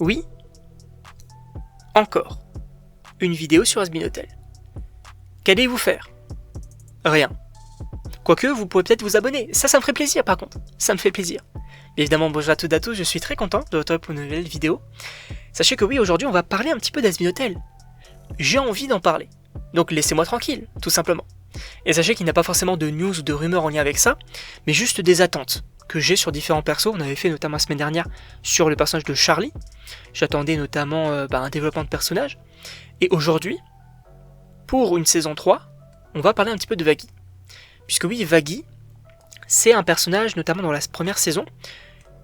Oui, encore une vidéo sur Has Been Hotel. Qu'allez-vous faire? Rien. Quoique, vous pouvez peut-être vous abonner. Ça me ferait plaisir par contre. Ça me fait plaisir. Bien évidemment, bonjour à toutes et à tous, je suis très content de retrouver pour une nouvelle vidéo. Sachez que oui, aujourd'hui, on va parler un petit peu d'Has Been Hotel. J'ai envie d'en parler. Donc laissez-moi tranquille, tout simplement. Et sachez qu'il n'y a pas forcément de news ou de rumeurs en lien avec ça, mais juste des attentes que j'ai sur différents persos. On avait fait notamment la semaine dernière sur le personnage de Charlie. J'attendais notamment un développement de personnage. Et aujourd'hui, pour une saison 3, on va parler un petit peu de Vaggie. Puisque oui, Vaggie, c'est un personnage, notamment dans la première saison,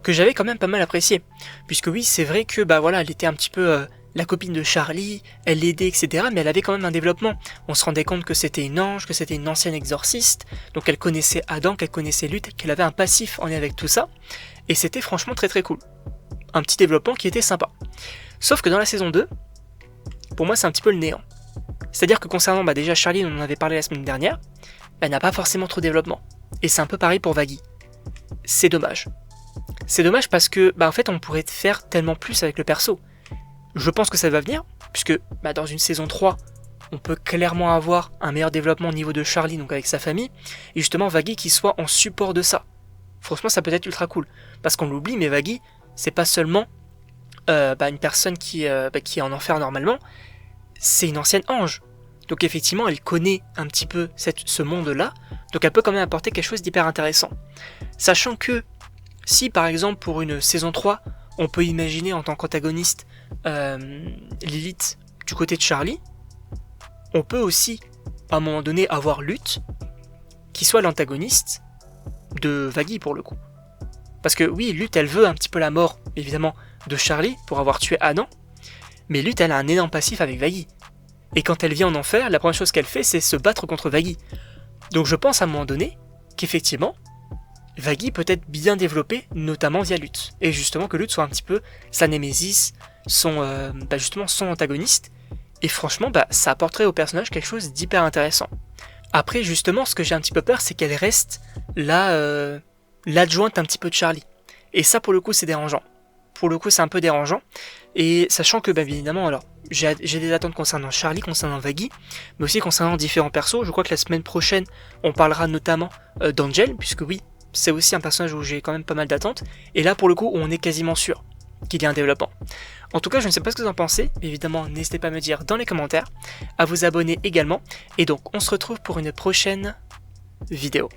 que j'avais quand même pas mal apprécié. Puisque oui, c'est vrai que elle était un petit peu la copine de Charlie, elle l'aidait, etc. Mais elle avait quand même un développement. On se rendait compte que c'était une ange, que c'était une ancienne exorciste. Donc elle connaissait Adam, qu'elle connaissait Luth, qu'elle avait un passif en lien avec tout ça. Et c'était franchement très très cool. Un petit développement qui était sympa. Sauf que dans la saison 2, pour moi c'est un petit peu le néant. C'est-à-dire que concernant déjà Charlie, on en avait parlé la semaine dernière, elle n'a pas forcément trop de développement. Et c'est un peu pareil pour Vaggie. C'est dommage. C'est dommage parce que en fait on pourrait faire tellement plus avec le perso. Je pense que ça va venir, puisque dans une saison 3, on peut clairement avoir un meilleur développement au niveau de Charlie, donc avec sa famille, et justement Vaggie qui soit en support de ça. Franchement ça peut être ultra cool. Parce qu'on l'oublie, mais Vaggie, c'est pas seulement une personne qui est en enfer normalement, c'est une ancienne ange. Donc effectivement, elle connaît un petit peu ce monde-là, donc elle peut quand même apporter quelque chose d'hyper intéressant. Sachant que, si par exemple pour une saison 3, on peut imaginer en tant qu'antagoniste Lilith du côté de Charlie, on peut aussi, à un moment donné, avoir Luth, qui soit l'antagoniste de Vaggie pour le coup. Parce que oui, Luth, elle veut un petit peu la mort, évidemment, de Charlie pour avoir tué Adam, mais Luth, elle a un énorme passif avec Vaggie. Et quand elle vient en enfer, la première chose qu'elle fait, c'est se battre contre Vaggie. Donc je pense à un moment donné qu'effectivement, Vaggie peut être bien développée, notamment via Luth. Et justement que Luth soit un petit peu sa némésis, son antagoniste. Et franchement, ça apporterait au personnage quelque chose d'hyper intéressant. Après, justement, ce que j'ai un petit peu peur, c'est qu'elle reste l'adjointe un petit peu de Charlie. Et ça, pour le coup, c'est dérangeant. Pour le coup, c'est un peu dérangeant. Et sachant que, bien évidemment, alors, j'ai des attentes concernant Charlie, concernant Vaggie, mais aussi concernant différents persos. Je crois que la semaine prochaine, on parlera notamment d'Angel, puisque oui, c'est aussi un personnage où j'ai quand même pas mal d'attentes. Et là, pour le coup, on est quasiment sûr qu'il y a un développement. En tout cas, je ne sais pas ce que vous en pensez, mais évidemment, n'hésitez pas à me dire dans les commentaires, à vous abonner également. Et donc, on se retrouve pour une prochaine vidéo.